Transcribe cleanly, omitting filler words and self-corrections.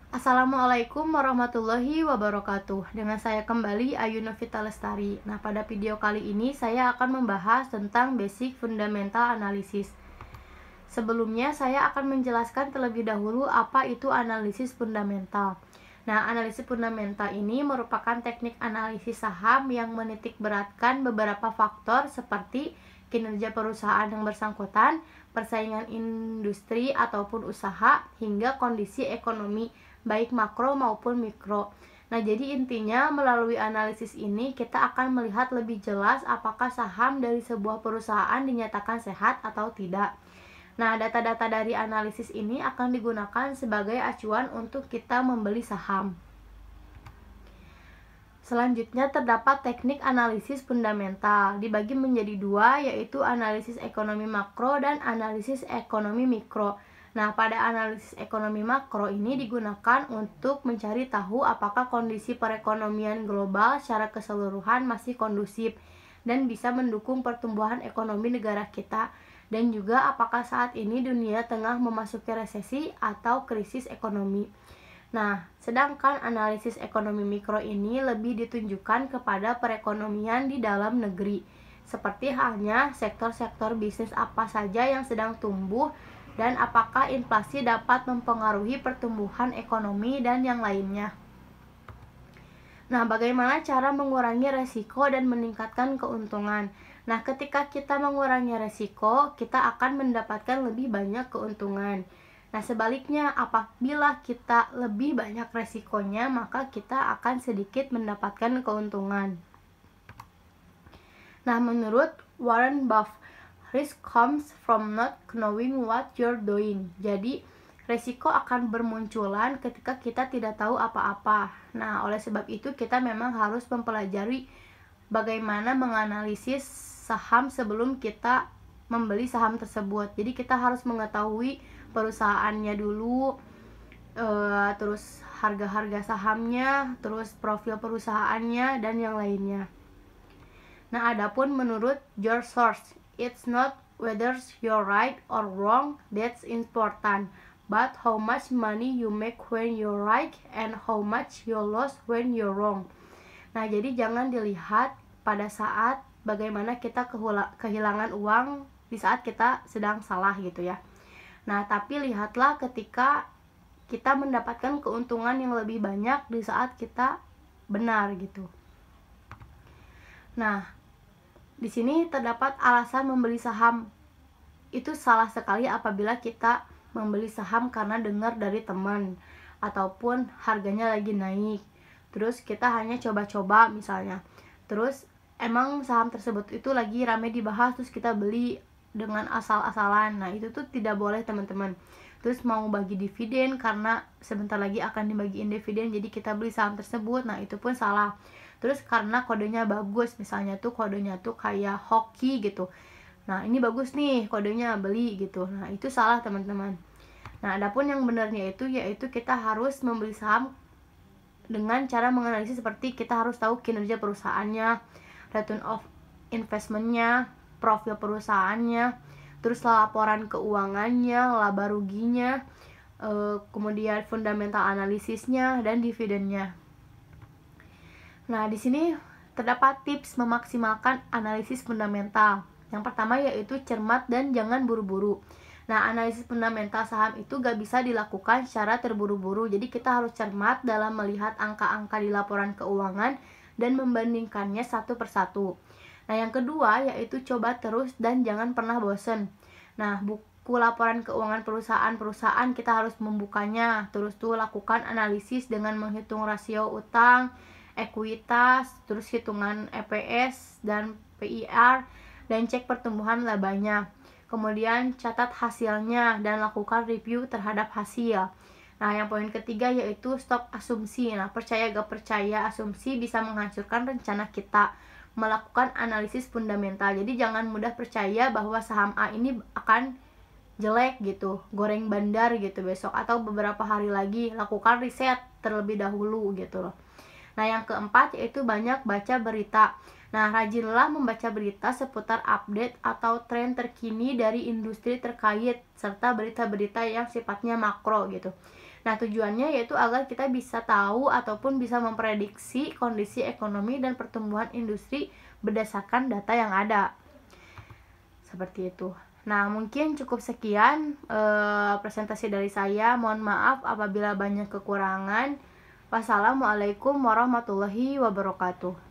Assalamualaikum warahmatullahi wabarakatuh. Dengan saya kembali Ayu Novita Lestari. Nah, pada video kali ini saya akan membahas tentang basic fundamental analisis. Sebelumnya saya akan menjelaskan terlebih dahulu apa itu analisis fundamental. Nah, analisis fundamental ini merupakan teknik analisis saham yang menitik beratkan beberapa faktor seperti kinerja perusahaan yang bersangkutan, persaingan industri ataupun usaha, hingga kondisi ekonomi baik makro maupun mikro. Nah, jadi intinya melalui analisis ini kita akan melihat lebih jelas apakah saham dari sebuah perusahaan dinyatakan sehat atau tidak. Nah, data-data dari analisis ini akan digunakan sebagai acuan untuk kita membeli saham. Selanjutnya terdapat teknik analisis fundamental, dibagi menjadi dua, yaitu analisis ekonomi makro dan analisis ekonomi mikro. Nah, pada analisis ekonomi makro ini digunakan untuk mencari tahu apakah kondisi perekonomian global secara keseluruhan masih kondusif dan bisa mendukung pertumbuhan ekonomi negara kita, dan juga apakah saat ini dunia tengah memasuki resesi atau krisis ekonomi. Nah, sedangkan analisis ekonomi mikro ini lebih ditunjukkan kepada perekonomian di dalam negeri, seperti halnya sektor-sektor bisnis apa saja yang sedang tumbuh dan apakah inflasi dapat mempengaruhi pertumbuhan ekonomi dan yang lainnya. Nah, bagaimana cara mengurangi resiko dan meningkatkan keuntungan? Nah, ketika kita mengurangi resiko, kita akan mendapatkan lebih banyak keuntungan. Nah, sebaliknya, apabila kita lebih banyak resikonya, maka kita akan sedikit mendapatkan keuntungan. Nah, menurut Warren Buffett, risk comes from not knowing what you're doing. Jadi, resiko akan bermunculan ketika kita tidak tahu apa-apa. Nah, oleh sebab itu kita memang harus mempelajari bagaimana menganalisis saham sebelum kita membeli saham tersebut. Jadi, kita harus mengetahui perusahaannya dulu, terus harga-harga sahamnya, terus profil perusahaannya, dan yang lainnya. Nah, adapun menurut George Soros, it's not whether you're right or wrong that's important, but how much money you make when you're right and how much you lose when you're wrong. Nah, jadi jangan dilihat pada saat bagaimana kita kehilangan uang di saat kita sedang salah gitu ya. Nah, tapi lihatlah ketika kita mendapatkan keuntungan yang lebih banyak di saat kita benar gitu. Nah, di sini terdapat alasan membeli saham. Itu salah sekali apabila kita membeli saham karena dengar dari teman ataupun harganya lagi naik. Terus kita hanya coba-coba misalnya. Terus emang saham tersebut itu lagi rame dibahas, terus kita beli dengan asal-asalan. Nah, itu tuh tidak boleh, teman-teman. Terus mau bagi dividen karena sebentar lagi akan dibagiin dividen, jadi kita beli saham tersebut. Nah, itu pun salah. Terus karena kodenya bagus, misalnya tuh kodenya tuh kayak hoki gitu. Nah, ini bagus nih kodenya, beli gitu. Nah, itu salah, teman-teman. Nah, adapun yang benarnya itu yaitu kita harus membeli saham dengan cara menganalisis seperti kita harus tahu kinerja perusahaannya, return of investment-nya, profil perusahaannya, terus laporan keuangannya, laba ruginya, kemudian fundamental analisisnya, dan dividennya. Nah, di sini terdapat tips memaksimalkan analisis fundamental. Yang pertama yaitu cermat dan jangan buru-buru. Nah, analisis fundamental saham itu gak bisa dilakukan secara terburu-buru. Jadi kita harus cermat dalam melihat angka-angka di laporan keuangan dan membandingkannya satu persatu. Nah, yang kedua yaitu coba terus dan jangan pernah bosen. Nah, buku laporan keuangan perusahaan kita harus membukanya. Terus tuh lakukan analisis dengan menghitung rasio utang, ekuitas, terus hitungan EPS dan PIR, dan cek pertumbuhan labanya. Kemudian catat hasilnya dan lakukan review terhadap hasil. Nah, yang poin ketiga yaitu stop asumsi. Nah, percaya gak percaya asumsi bisa menghancurkan rencana kita melakukan analisis fundamental. Jadi jangan mudah percaya bahwa saham A ini akan jelek gitu, goreng bandar gitu besok atau beberapa hari lagi. Lakukan riset terlebih dahulu gitu loh. Nah, yang keempat yaitu banyak baca berita. Nah, rajinlah membaca berita seputar update atau tren terkini dari industri terkait serta berita-berita yang sifatnya makro gitu. Nah, tujuannya yaitu agar kita bisa tahu ataupun bisa memprediksi kondisi ekonomi dan pertumbuhan industri berdasarkan data yang ada. Seperti itu. Nah, mungkin cukup sekian presentasi dari saya. Mohon maaf apabila banyak kekurangan. Wassalamualaikum warahmatullahi wabarakatuh.